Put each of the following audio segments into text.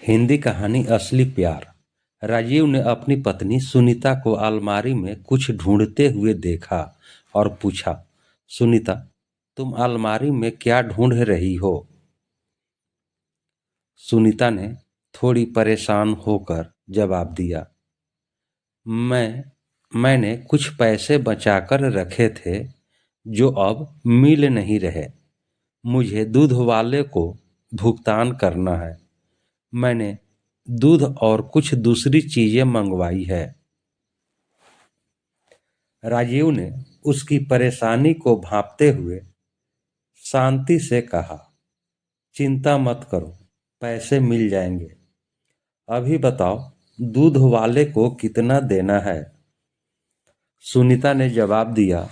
हिंदी कहानी असली प्यार। राजीव ने अपनी पत्नी सुनीता को अलमारी में कुछ ढूंढते हुए देखा और पूछा, सुनीता, तुम अलमारी में क्या ढूंढ रही हो? सुनीता ने थोड़ी परेशान होकर जवाब दिया, मैंने कुछ पैसे बचाकर रखे थे जो अब मिल नहीं रहे। मुझे दूध वाले को भुगतान करना है। मैंने दूध और कुछ दूसरी चीजें मंगवाई है। राजीव ने उसकी परेशानी को भांपते हुए शांति से कहा, चिंता मत करो, पैसे मिल जाएंगे। अभी बताओ, दूध वाले को कितना देना है? सुनीता ने जवाब दिया,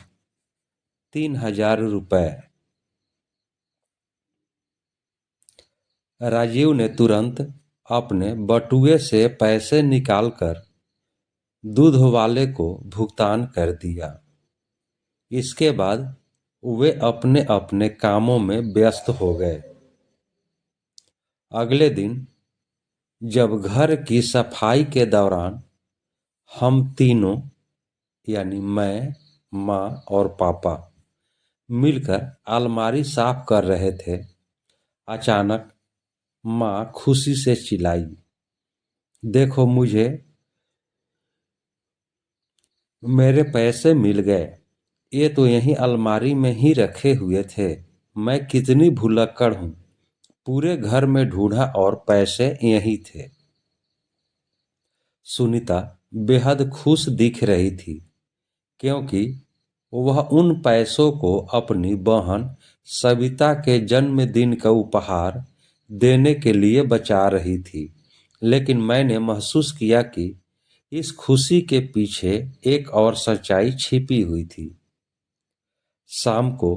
3,000 रुपए। राजीव ने तुरंत अपने बटुए से पैसे निकालकर दूध वाले को भुगतान कर दिया। इसके बाद वे अपने अपने कामों में व्यस्त हो गए। अगले दिन जब घर की सफाई के दौरान हम तीनों यानी मैं, माँ और पापा मिलकर अलमारी साफ कर रहे थे, अचानक माँ खुशी से चिल्लाई, देखो, मेरे पैसे मिल गए। ये तो यहीं अलमारी में ही रखे हुए थे। मैं कितनी भुलक्कड़ हूँ। पूरे घर में ढूंढा और पैसे यहीं थे। सुनीता बेहद खुश दिख रही थी क्योंकि वह उन पैसों को अपनी बहन सविता के जन्मदिन का उपहार देने के लिए बचा रही थी। लेकिन मैंने महसूस किया कि इस खुशी के पीछे एक और सच्चाई छिपी हुई थी। शाम को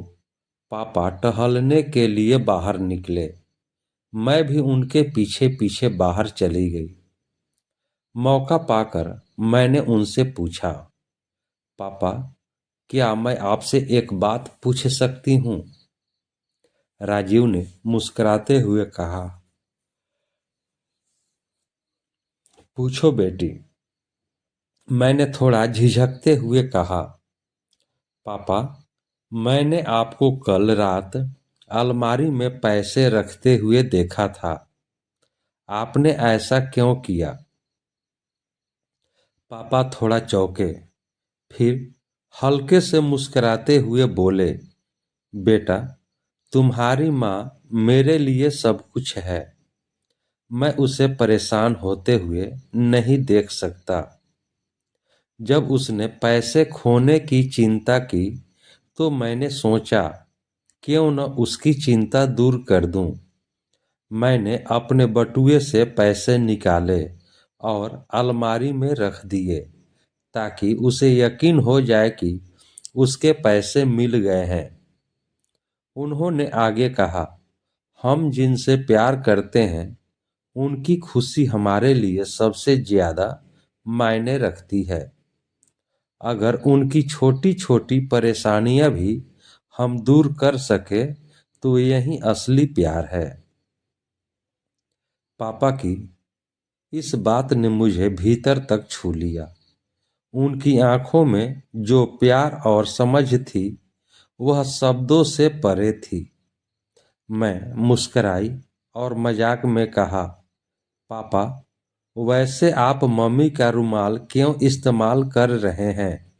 पापा टहलने के लिए बाहर निकले। मैं भी उनके पीछे पीछे बाहर चली गई। मौका पाकर मैंने उनसे पूछा, पापा, क्या मैं आपसे एक बात पूछ सकती हूँ? राजीव ने मुस्कुराते हुए कहा, पूछो बेटी। मैंने थोड़ा झिझकते हुए कहा, पापा, मैंने आपको कल रात अलमारी में पैसे रखते हुए देखा था। आपने ऐसा क्यों किया? पापा थोड़ा चौंके, फिर हल्के से मुस्कुराते हुए बोले, बेटा, तुम्हारी माँ मेरे लिए सब कुछ है। मैं उसे परेशान होते हुए नहीं देख सकता। जब उसने पैसे खोने की चिंता की तो मैंने सोचा, क्यों न उसकी चिंता दूर कर दूं। मैंने अपने बटुए से पैसे निकाले और अलमारी में रख दिए ताकि उसे यकीन हो जाए कि उसके पैसे मिल गए हैं। उन्होंने आगे कहा, हम जिनसे प्यार करते हैं उनकी खुशी हमारे लिए सबसे ज्यादा मायने रखती है। अगर उनकी छोटी छोटी परेशानियां भी हम दूर कर सके तो यही असली प्यार है। पापा की इस बात ने मुझे भीतर तक छू लिया। उनकी आंखों में जो प्यार और समझ थी वह शब्दों से परे थी। मैं मुस्कुराई और मजाक में कहा, पापा, वैसे आप मम्मी का रुमाल क्यों इस्तेमाल कर रहे हैं?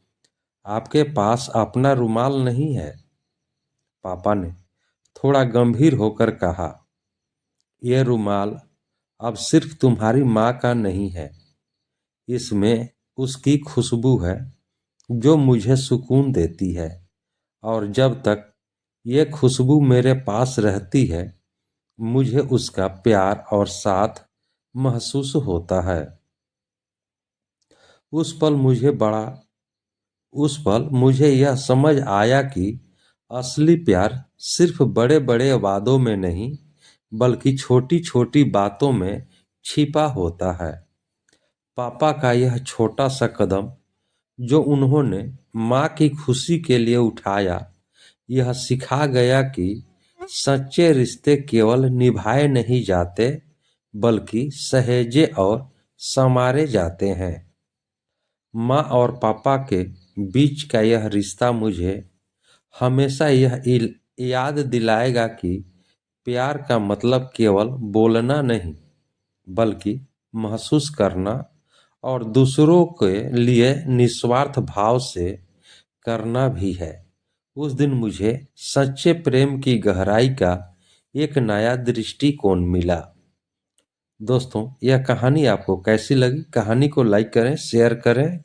आपके पास अपना रुमाल नहीं है? पापा ने थोड़ा गंभीर होकर कहा, यह रुमाल अब सिर्फ तुम्हारी माँ का नहीं है। इसमें उसकी खुशबू है जो मुझे सुकून देती है, और जब तक ये खुशबू मेरे पास रहती है मुझे उसका प्यार और साथ महसूस होता है। उस पल मुझे यह समझ आया कि असली प्यार सिर्फ बड़े बड़े वादों में नहीं बल्कि छोटी छोटी बातों में छिपा होता है। पापा का यह छोटा सा कदम जो उन्होंने माँ की खुशी के लिए उठाया, यह सिखा गया कि सच्चे रिश्ते केवल निभाए नहीं जाते बल्कि सहेजे और संवारे जाते हैं। माँ और पापा के बीच का यह रिश्ता मुझे हमेशा याद दिलाएगा कि प्यार का मतलब केवल बोलना नहीं, बल्कि महसूस करना और दूसरों के लिए निस्वार्थ भाव से करना भी है। उस दिन मुझे सच्चे प्रेम की गहराई का एक नया दृष्टिकोण मिला। दोस्तों, यह कहानी आपको कैसी लगी? कहानी को लाइक करें, शेयर करें